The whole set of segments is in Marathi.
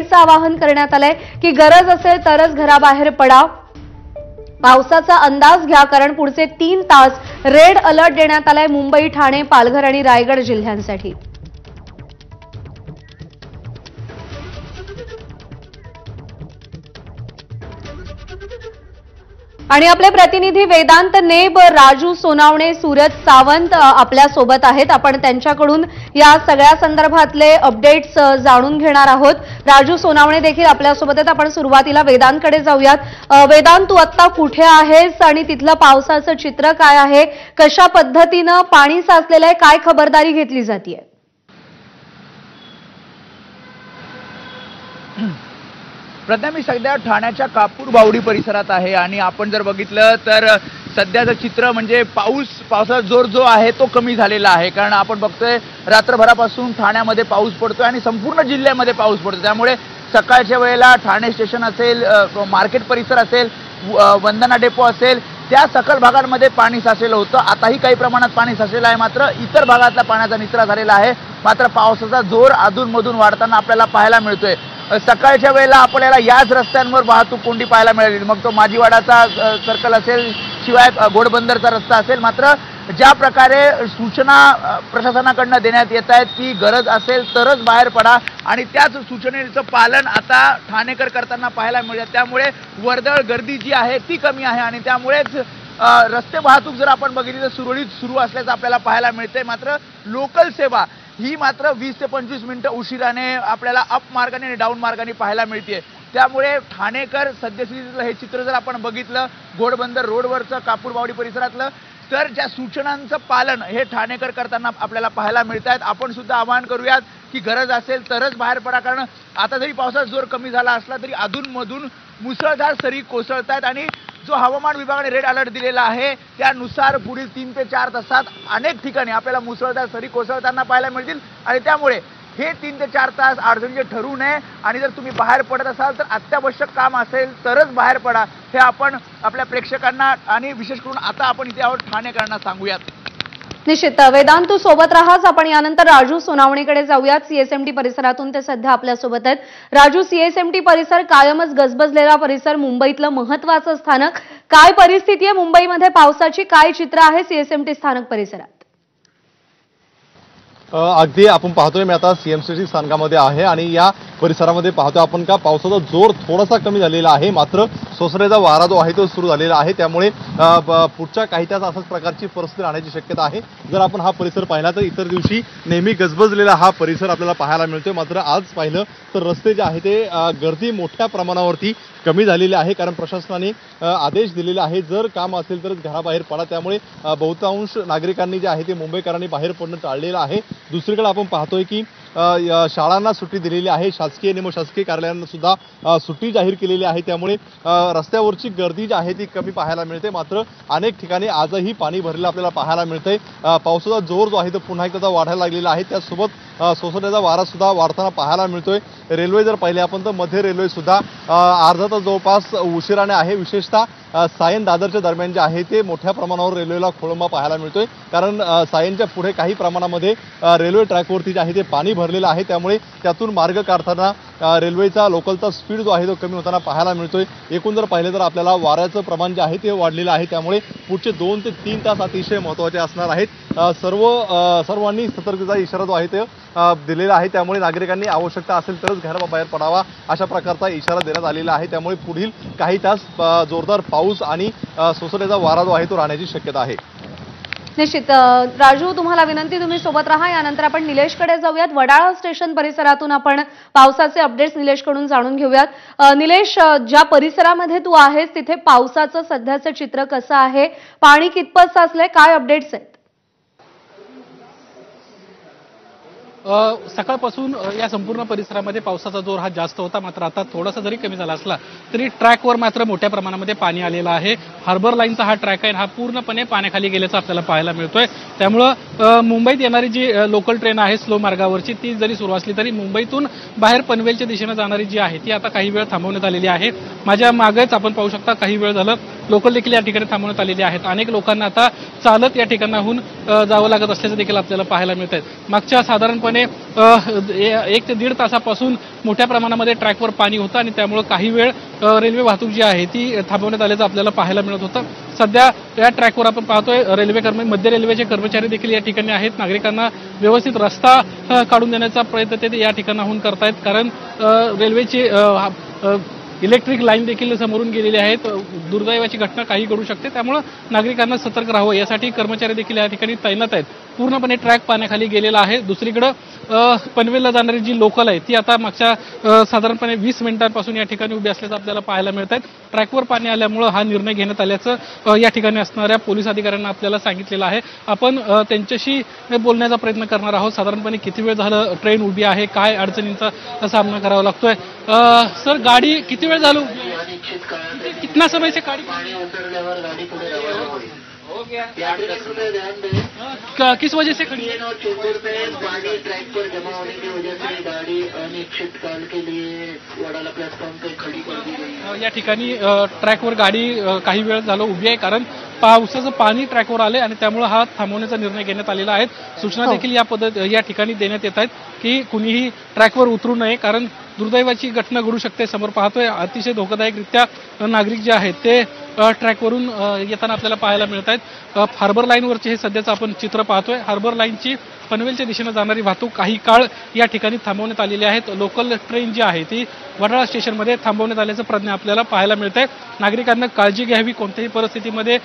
नागरिकांचं आवाहन करण्यात आलंय की गरज असेल तरच घराबाहेर पडा, पावसाचा अंदाज घ्या, कारण पुढचे 3 तास रेड अलर्ट देण्यात आलाय मुंबई, ठाणे, पालघर आणि रायगड जिल्ह्यांसाठी। आणि आपले प्रतिनिधी वेदांत नेब, राजू सोनावणे, सूरज सावंत आपल्या सोबत आहेत। आपण त्यांच्याकडून या सगळ्या संदर्भातले अपडेट्स जाणून घेणार आहोत। राजू सोनावणे देखील आपल्या सोबत आहेत। आपण सुरुवातीला वेदांतकडे जाऊयात। वेदांत, तू आता कुठे आहेस आणि तिथलं पावसाचं चित्र काय आहे? कशा पद्धतीनं पाणी साचलेलं आहे? काय खबरदारी घेतली जातेय? प्रथम मी सध्या ठाण्याच्या कापूरबावडी परिसरात आहे आणि आपण जर बघितलं तर सध्याचं चित्र म्हणजे पावसाचा जोर जो आहे तो कमी झालेला आहे। कारण आपण बघतोय रात्रभरापासून ठाण्यामध्ये पाऊस पडतोय आणि संपूर्ण जिल्ह्यामध्ये पाऊस पडतो। त्यामुळे सकाळच्या वेळेला ठाणे स्टेशन असेल, मार्केट परिसर असेल, वंदना डेपो असेल, त्या सखल भागांमध्ये पाणी साचलेलं होतं। आताही काही प्रमाणात पाणी साचलेलं आहे, मात्र इतर भागातला पाण्याचा निचरा झालेला आहे। मात्र पावसाचा जोर अधूनमधून वाढताना आपल्याला पाहायला मिळतोय। सकाळच्या वेळेला आपल्याला याच रस्त्यांवर वाहतूक कोंडी पाहायला मिळेल, मग तो माजीवाडाचा सर्कल असेल, शिवाय घोडबंदरचा रस्ता असेल। मात्र ज्या प्रकारे सूचना प्रशासनाकडून देण्यात येत आहेत की गरज असेल तरच बाहेर पडा आणि त्याच सूचनेचं पालन आता ठाणेकर करताना पाहायला मिळेल। त्यामुळे वर्दळ गर्दी जी आहे ती कमी आहे आणि त्यामुळेच रस्ते वाहतूक जर आपण बघितली तर सुरळीत सुरू असल्याचं आपल्याला पाहायला मिळते। मात्र लोकल सेवा ही मात्र 20 ते 25 मिनिटं उशिराने आपल्याला अप मार्गाने आणि डाऊन मार्गाने पाहायला मिळते। त्यामुळे ठाणेकर सद्यस्थितीतलं हे चित्र जर आपण बघितलं घोडबंदर रोडवरचं, कापूरबावडी परिसरातलं, तर ज्या सूचनांचं पालन हे ठाणेकर करताना आपल्याला पाहायला मिळत आहेत। आपण सुद्धा आवाहन करूयात की गरज असेल तरच बाहेर पडा, कारण आता जरी पावसाचा जोर कमी झाला असला तरी अधूनमधून मुसळधार सरी कोसळत आहेत आणि जो हवामान विभागाने रेड अलर्ट दिलेला आहे त्यानुसार पुढील 3 ते 4 तासात अनेक ठिकाणी आपल्याला मुसळधार सरी कोसळताना पाहायला मिळतील आणि त्यामुळे हे 3 ते 4 तास अडचणीचे ठरू नये आणि जर तुम्ही बाहेर पडत असाल तर अत्यावश्यक काम असेल तरच बाहेर पडा, हे आपण आपल्या प्रेक्षकांना आणि विशेष करून आता आपण इथे आहोत ठाणेकरांना सांगूयात। निश्चित वेदांत, तू सोबत राहाच। आपण यानंतर राजू सोनावणेकडे जाऊयात। सीएसएमटी परिसरातून ते सध्या आपल्या सोबत आहेत। राजू, सीएसएमटी परिसर कायमच गजबजलेला परिसर, मुंबईतलं महत्त्वाचं स्थानक, काय परिस्थिती आहे मुंबईमध्ये पावसाची? काय चित्र आहे सीएसएमटी स्थानक परिसरात? अगदी आपण पाहतोय, मी आता सीएमसीटी स्थानकामध्ये आहे आणि या परिसरामध्ये पाहतोय आपण का पावसाचा जोर थोडासा कमी झालेला आहे, मात्र सोसाट्याचा वारा जो आहे तो सुरू झालेला आहे। त्यामुळे पुढच्या काही तास अशाच प्रकारची परिस्थिती राहण्याची शक्यता आहे। जर आपण हा परिसर पाहिला तर इतर दिवशी नेहमी गजबजलेला हा परिसर आपल्याला पाहायला मिळतोय, मात्र आज पाहिलं तर रस्ते जे आहे ते गर्दी मोठ्या प्रमाणावरती कमी झालेली आहे, कारण प्रशासनाने आदेश दिलेले आहे जर काम असेल तरच घराबाहेर पडा। त्यामुळे बहुतांश नागरिकांनी जे आहे ते मुंबईकरांनी बाहेर पडणं टाळलेलं आहे। दुसरीकडे आपण पाहतोय की शाळांना सुट्टी दिलेली आहे, शासकीय आणि शासकीय कार्यालयांना सुद्धा सुट्टी जाहीर केलेली आहे। त्यामुळे रस्त्यावरची गर्दी जी आहे ती कमी पाहायला मिळते, मात्र अनेक ठिकाणी आजही पाणी भरलेलं आपल्याला पाहायला मिळतंय। पावसाचा जोर जो आहे तो पुन्हा एकदा वाढायला लागलेला आहे, त्यासोबत सोसाट्याचा वारा सुद्धा वाढताना पाहायला मिळतोय। रेल्वे जर पाहिले आपण तर मध्य रेल्वे सुद्धा अर्धा तास जवळपास उशिराने आहे। विशेषतः सायन दादरच्या दरम्यान जे आहे ते मोठ्या प्रमाणावर रेल्वेला खोळंबा पाहायला मिळतोय, कारण सायनच्या पुढे काही प्रमाणामध्ये रेल्वे ट्रॅकवरती जे आहे ते पाणी भरलेलं आहे। त्यामुळे त्यातून मार्ग काढताना रेल्वेचा लोकलचा स्पीड जो आहे तो कमी होताना पाहायला मिळतोय। एकूण जर पाहिलं तर आपल्याला वाऱ्याचं प्रमाण जे आहे ते वाढलेलं आहे, त्यामुळे पुढचे 2 ते 3 तास अतिशय महत्त्वाचे असणार आहेत। सर्वांनी सतर्कतेचा इशारा जो आहे ते दिलेला आहे, त्यामुळे नागरिकांनी आवश्यकता असेल तरच घराबाहेर पडावा अशा प्रकारचा इशारा देण्यात आलेला आहे। त्यामुळे पुढील काही तास जोरदार पाऊस आणि सोसाट्याचा वारा जो आहे तो राहण्याची शक्यता आहे। निश्चित राजू, तुम्हाला विनंती, तुम्ही सोबत राहा। यानंतर आपण निलेशकडे जाऊयात। वडाळा स्टेशन परिसरातून आपण पावसाचे अपडेट्स निलेशकडून जाणून घेऊयात। निलेश, ज्या परिसरामध्ये तू आहेस तिथे पावसाचं सध्याचं चित्र कसं आहे? पाणी कितपत साचलंय? काय अपडेट्स आहेत? सकाळपासून या संपूर्ण परिसरामध्ये पावसाचा जोर हा जास्त होता, मात्र आता थोडासा जरी कमी झाला असला तरी ट्रॅकवर मात्र मोठ्या प्रमाणामध्ये पाणी आलेलं आहे। हार्बर लाईनचा हा ट्रॅक आहे, हा पूर्णपणे पाण्याखाली गेल्याचं आपल्याला पाहायला मिळतोय। त्यामुळं मुंबईत येणारी जी लोकल ट्रेन आहे स्लो मार्गावरची ती जरी सुरू असली तरी मुंबईतून बाहेर पनवेलच्या दिशेने जाणारी जी आहे ती आता काही वेळ थांबवण्यात आलेली आहे। माझ्या मागेच आपण पाहू शकता काही वेळ झालं लोकल देखील या ठिकाणी थांबवण्यात आलेली आहेत। अनेक लोकांना आता चालत या ठिकाणाहून जावं लागत असल्याचं देखील आपल्याला पाहायला मिळत आहे। मागच्या साधारणपणे 1 ते 1.5 तासापासून मोठ्या प्रमाणामध्ये ट्रॅकवर पाणी होतं आणि त्यामुळे काही वेळ रेल्वे वाहतूक जी आहे ती थांबवण्यात आल्याचं आपल्याला पाहायला मिळत होतं। सध्या या ट्रॅकवर आपण पाहतोय मध्य रेल्वेचे कर्मचारी देखील या ठिकाणी आहेत। नागरिकांना व्यवस्थित रस्ता काढून देण्याचा प्रयत्न ते या ठिकाणाहून करतायत, कारण रेल्वेची इलेक्ट्रिक लाईन देखील समोरून गेलेली आहेत। दुर्दैवाची घटना काही घडू शकते, त्यामुळे नागरिकांना सतर्क राहावं यासाठी कर्मचारी देखील या ठिकाणी तैनात आहेत। पूर्णपणे ट्रॅक पाण्याखाली गेलेला आहे। दुसरीकडे पनवेलला जाणारी जी लोकल आहे ती आता मागच्या साधारणपणे 20 मिनिटांपासून या ठिकाणी उभी असल्याचं आपल्याला पाहायला मिळत आहे। ट्रॅकवर पाणी आल्यामुळे हा निर्णय घेण्यात आल्याचं या ठिकाणी असणाऱ्या पोलीस अधिकाऱ्यांना आपल्याला सांगितलेलं आहे। आपण त्यांच्याशी बोलण्याचा प्रयत्न करणार आहोत। साधारणपणे किती वेळ झालं ट्रेन उभी आहे, काय अडचणींचा सामना करावा लागतोय। सर, गाडी किती वेळ झालं कितना समय से गाड़ी किस वजह से खड़ी है? पानी ट्रैक पर जमा होने की वजह से गाड़ी अनिश्चित काल के लिए वडाला प्लॅटफॉर्म पर खड़ी कर दी गई। या ठिकाणी ट्रॅकवर गाडी काही वेळ झालं उभी आहे, कारण पावसाचं पाणी ट्रॅकवर आले आणि त्यामुळे हा थांबवण्याचा निर्णय घेण्यात आलेला आहे। सूचना देखील या ठिकाणी देण्यात येत आहेत की कुणीही ट्रॅकवर उतरू नये, कारण दुर्दैवाची घटना घडू शकते। समोर पाहतोय अतिशय धोकादायकरित्या नागरिक जे आहेत ते ट्रॅकवरून येताना आपल्याला पाहायला मिळत आहेत। हार्बर लाईनवरचे हे सध्याचं आपण चित्र पाहतोय। हार्बर लाईनची पनवेलच्या दिशेने जाणारी वाहतूक काही काळ या ठिकाणी थांबवण्यात आलेली आहेत। लोकल ट्रेन जी आहे ती वडाळा स्टेशनमध्ये थांबवण्यात आल्याचं प्रज्ञा आपल्याला पाहायला मिळत आहे। नागरिकांना काळजी घ्यावी, कोणत्याही परिस्थितीमध्ये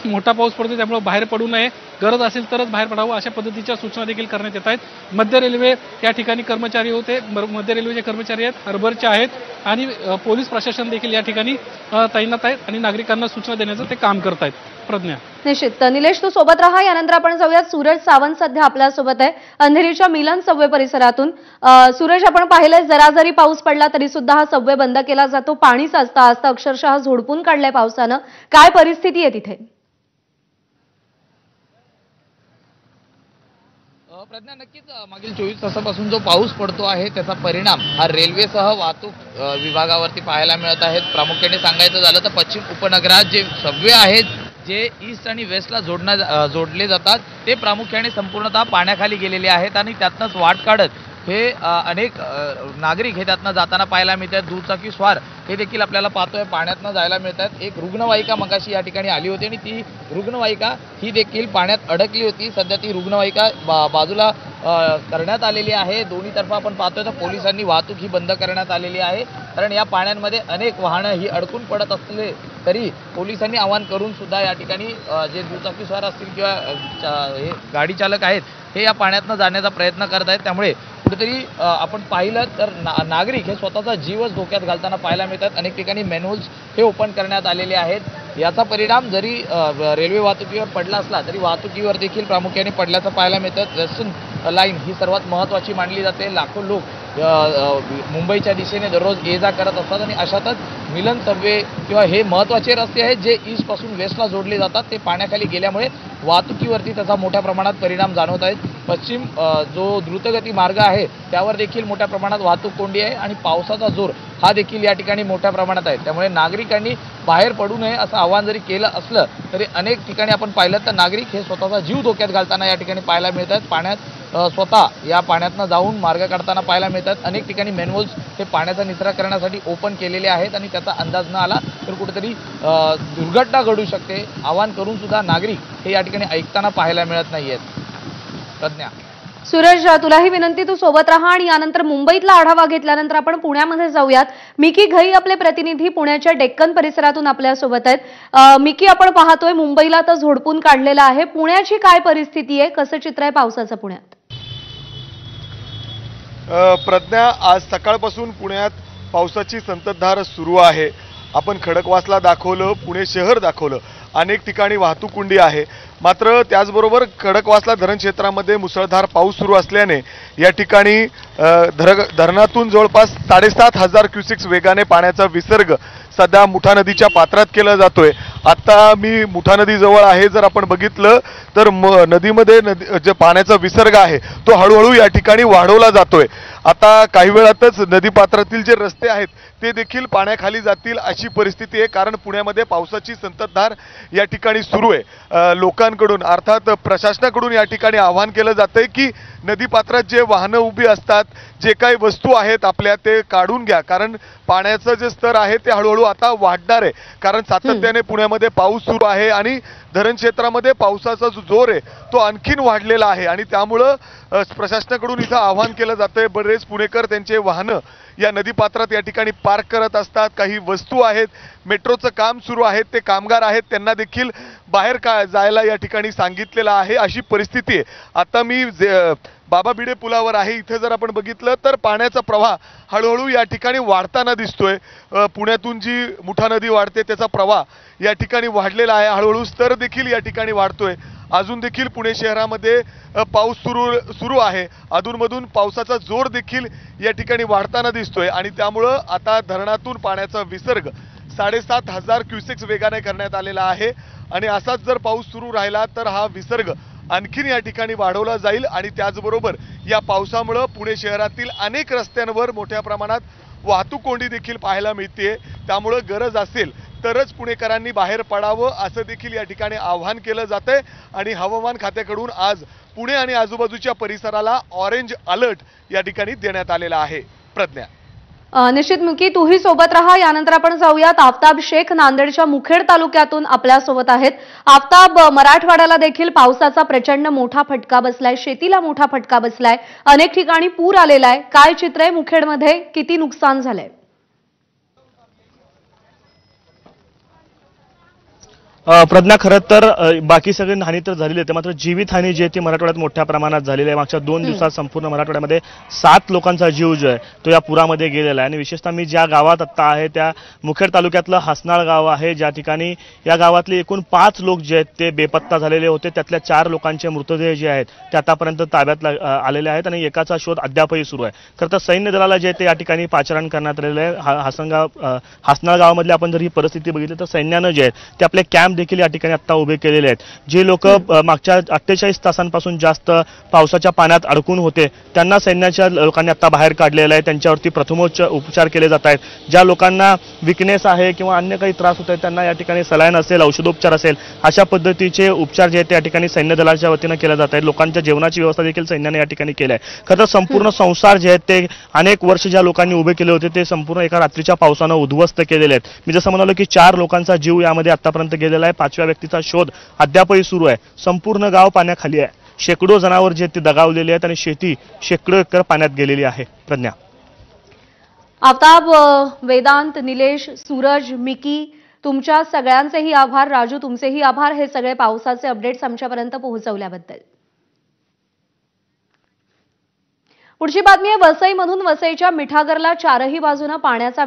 मोठा पाऊस पडतो त्यामुळे बाहेर पडू नये, गरज असेल तरच बाहेर पडावं अशा पद्धतीच्या सूचना देखील करण्यात येत आहेत। मध्य रेल्वे या ठिकाणी कर्मचारी होते, मध्य रेल्वेचे कर्मचारी आहेत, हार्बरचे आहेत आणि पोलीस प्रशासन देखील या ठिकाणी तैनात आहेत आणि नागरिकांना सूचना देण्याचं ते काम करत आहेत। प्रज्ञा, निश्चित निलेश, तू सोबत राहा। यानंतर आपण जाऊयात सूरज सावंत सध्या आपल्यासोबत आहे अंधेरीच्या मिलन सबवे परिसरातून। सूरज, आपण पाहिलंय जरा जरी पाऊस पडला तरी सुद्धा हा सबवे बंद केला जातो, पाणी साचतं, आज अक्षरशः झोडपून काढलंय पावसानं। काय परिस्थिती आहे तिथे? प्रज्ञा, नक्कीच मागील 24 तासापासून जो पाऊस पडतो आहे त्याचा परिणाम हा रेल्वेसह वाहतूक विभागावरती पाहायला मिळत आहेत। प्रामुख्याने सांगायचं झालं तर पश्चिम उपनगरात जे सबवे आहेत, जे ईस्ट आणि वेस्टला जोडले जातात, ते प्रामुख्याने संपूर्णतः पाण्याखाली गेलेले आहेत आणि त्यातनंच वाट काढत हे अनेक नागरिक हे त्यातनं जाताना पाहायला मिळतात। दुचाकी स्वार हे देखील आपल्याला पाहतोय पाण्यातनं जायला मिळतात। एक रुग्णवाहिका मगाशी या ठिकाणी आली होती आणि ती रुग्णवाहिका ही देखील पाण्यात अडकली होती। सध्या ती रुग्णवाहिका बाजूला करण्यात आलेली आहे। दोन्ही तर्फ आपण पाहतोय तर पोलिसांनी वाहतूक ही बंद करण्यात आलेली आहे, कारण या पाण्यामध्ये अनेक वाहनं ही अडकून पडत असले तरी पोलिसांनी आवाहन करून सुद्धा या ठिकाणी जे दुचाकी स्वार असतील किंवा हे गाडी चालक आहेत हे या पाण्यातनं जाण्याचा प्रयत्न करत आहेत। त्यामुळे कुठेतरी आपण पाहिलं तर नागरिक हे स्वतःचा जीवच धोक्यात घालताना पाहायला मिळतात। अनेक ठिकाणी मॅनहोल्स हे ओपन करण्यात आलेले आहेत। याचा परिणाम जरी रेल्वे वाहतुकीवर पडला असला तरी वाहतुकीवर देखील प्रामुख्याने पडल्याचं पाहायला मिळतं। वेस्टर्न लाईन ही सर्वात महत्त्वाची मानली जाते। लाखो लोक मुंबईच्या दिशेने दररोज ये जा करत असतात आणि अशातच मिलन सबवे किंवा हे महत्त्वाचे रस्ते आहेत जे ईस्टपासून वेस्टला जोडले जातात, ते पाण्याखाली गेल्यामुळे वाहतुकीवरती त्याचा मोठ्या प्रमाणात परिणाम जाणवत आहेत। पश्चिम जो द्रुतगती मार्ग आहे त्यावर देखील मोठ्या प्रमाणात वाहतूक कोंडी आहे आणि पावसाचा जोर हा देखील या ठिकाणी मोठ्या प्रमाणात आहे। त्यामुळे नागरिकांनी बाहेर पडू नये असं आवाहन जरी केलं असलं तरी अनेक ठिकाणी आपण पाहिलं तर नागरिक हे स्वतःचा जीव धोक्यात घालताना या ठिकाणी पाहायला मिळतात। पाण्यात स्वतः या पाण्यातनं जाऊन मार्ग काढताना पाहायला मिळतात। अनेक ठिकाणी मॅनहोल्स हे पाण्याचा निचरा करण्यासाठी ओपन केलेले आहेत आणि त्याचा अंदाज न आला तर कुठेतरी दुर्घटना घडू शकते। आवाहन करून सुद्धा नागरिक हे या ठिकाणी ऐकताना पाहायला मिळत नाहीयेत। प्रज्ञा, सूरज, तुलाही विनंती, तू सोबत राहा आणि यानंतर मुंबईतला आढावा घेतल्यानंतर आपण पुण्यामध्ये जाऊयात। मिकी घई आपले प्रतिनिधी पुण्याच्या डेक्कन परिसरातून आपल्यासोबत आहेत। मिकी, आपण पाहतोय मुंबईला तर झोडपून काढलेलं आहे, पुण्याची काय परिस्थिती आहे, कसं चित्र आहे पावसाचं पुण्यात? प्रज्ञा, आज सकाळपासून पुण्यात पावसाची संततधार सुरू आहे। आपण खडकवासला दाखवलं, पुणे शहर दाखवलं, अनेक ठिकाणी वाहतूक कोंडी आहे। मात्र त्याचबरोबर खडकवासला धरण क्षेत्रामध्ये मुसळधार पाऊस सुरू असल्याने या ठिकाणी धरणातून जवळपास 7,500 क्युसेक्स वेगाने पाण्याचा विसर्ग सध्या मुठा नदीच्या पात्रात केला जातोय। आता मी मुठा नदीजवळ आहे, जर आपण बघितलं तर नदीमध्ये जे पाण्याचा विसर्ग आहे तो हळूहळू या ठिकाणी वाढवला जातोय आता काही वेळातच नदीपात्रातील जे रस्ते आहेत ते देखील पाण्याखाली जातील अशी परिस्थिती आहे, कारण पुण्यामध्ये पावसाची संततधार या ठिकाणी सुरू आहे। लोकांकडून अर्थात प्रशासनाकडून या ठिकाणी आवाहन केलं जातंय की नदीपात्रात जे वाहनं उभी असतात, जे काही वस्तू आहेत आपल्या, ते काढून घ्या, कारण पाण्याचं जे स्तर आहे ते हळूहळू आता वाढणार आहे, कारण सातत्याने पुण्यामध्ये पाऊस सुरू आहे आणि धरण क्षेत्रामध्ये पावसाचा जो जोर आहे तो आणखीन वाढलेला आहे आणि त्यामुळं प्रशासनाकडून इथं आवाहन केलं जातंय। बरेच पुणेकर त्यांचे वाहनं या नदीपात्रात या ठिकाणी पार्क करत असतात। काही वस्तू आहेत, मेट्रोचं काम सुरू आहे, ते कामगार आहेत, त्यांना देखील बाहेर जायला या ठिकाणी सांगितलेलं आहे, अशी परिस्थिती आहे। आता मी बाबा भिडे पुलावर आहे, इथे जर आपण बघितलं तर पाण्याचा प्रवाह हळूहळू या ठिकाणी वाढताना दिसतोय। पुण्यातून जी मुठा नदी वाढते त्याचा प्रवाह या ठिकाणी वाढलेला आहे, हळूहळू स्तर देखील या ठिकाणी वाढतोय। अजून देखील पुणे शहरामध्ये पाऊस सुरू आहे, अधूनमधून पावसाचा जोर देखील या ठिकाणी वाढताना दिसतोय आणि त्यामुळं आता धरणातून पाण्याचा विसर्ग 7,500 क्युसेक्स वेगाने करण्यात आलेला आहे आणि असाच जर पाऊस सुरू राहिला तर हा विसर्ग आणखीन या ठिकाणी वाढवला जाईल आणि त्याचबरोबर या पावसामुळे पुणे शहरातील अनेक रस्त्यांवर मोठ्या प्रमाणात वाहतूक कोंडी देखील पाहायला मिळते। त्यामुळे गरज असेल तरच पुणेकरांनी बाहेर पडावं असं देखील या ठिकाणी आवाहन केलं जातंय आणि हवामान खात्याकडून आज पुणे आणि आजूबाजूच्या परिसराला ऑरेंज अलर्ट या ठिकाणी देण्यात आलेला आहे। प्रज्ञा, निश्चित मुकी, तूही सोबत राहा। यानंतर आपण जाऊयात आफताब शेख नांदेडच्या मुखेड तालुक्यातून आपल्या सोबत आहेत। आफताब, मराठवाड्याला देखील पावसाचा प्रचंड मोठा फटका बसलाय, शेतीला मोठा फटका बसलाय, अनेक ठिकाणी पूर आलेला आहे। काय चित्र आहे मुखेडमध्ये, किती नुकसान झालंय? प्रज्ञा, खरं तर बाकी सगळी हानी तर झालेली आहे, मात्र जीवितहानी जी आहे ती मराठवाड्यात मोठ्या प्रमाणात झालेली आहे। मागच्या 2 दिवसात संपूर्ण मराठवाड्यामध्ये 7 लोकांचा जीव जो आहे तो या पुरामध्ये गेलेला आहे आणि विशेषतः मी ज्या गावात आत्ता आहे त्या मुखेड तालुक्यातलं हसनाळ गाव आहे, ज्या ठिकाणी या गावातले एकूण 5 लोक जे आहेत ते बेपत्ता झालेले होते। त्यातल्या 4 लोकांचे मृतदेह जे आहेत ते आतापर्यंत ताब्यात आलेले आहेत आणि एकाचा शोध अद्यापही सुरू आहे। खरं तर सैन्य दलाला जे ते या ठिकाणी पाचारण करण्यात आलेलं आहे। हसनाळ गावामधली आपण जर ही परिस्थिती बघितली तर सैन्यानं जे आहेत ते आपले कॅम्प देखील या ठिकाणी आता उभे केलेले आहेत। जे लोक मागच्या 48 तासांपासून जास्त पावसाच्या पाण्यात अडकून होते त्यांना सैन्याच्या लोकांनी आता बाहेर काढलेलं आहे, त्यांच्यावरती उपचार केले जात आहेत। ज्या लोकांना विकनेस आहे किंवा अन्य काही त्रास होत आहेत त्यांना या ठिकाणी सलाईन असेल, औषधोपचार असेल, अशा पद्धतीचे उपचार जे आहेत त्या ठिकाणी सैन्य दलाच्या वतीनं केले जात आहेत। लोकांच्या जेवणाची व्यवस्था देखील सैन्याने या ठिकाणी केली आहे। खरं तर संपूर्ण संसार जे आहेत ते अनेक वर्ष ज्या लोकांनी उभे केले होते ते संपूर्ण एका रात्रीच्या पावसानं उद्ध्वस्त केलेले आहेत। मी जसं म्हणालो की 4 लोकांचा जीव यामध्ये आतापर्यंत गेलेला आहे, 5व्या व्यक्तीचा शोध अद्यापही सुरू आहे। संपूर्ण गाव पाण्याखाली आहे, शेकडो जनावर जे ते दगावलेले आहेत आणि शेती शेकडो एकर पाण्यात गेलेली आहे। प्रज्ञा, आफताब, वेदांत, निलेश, सूरज, मिकी, तुमच्या सगळ्यांचेही आभार। राजू, तुमचेही आभार हे सगळे पावसाचे अपडेट्स आमच्यापर्यंत पोहोचवल्याबद्दल। पुढची बातमी आहे वसईमधून। वसईच्या मिठागरला 4ही बाजूने पाण्याचा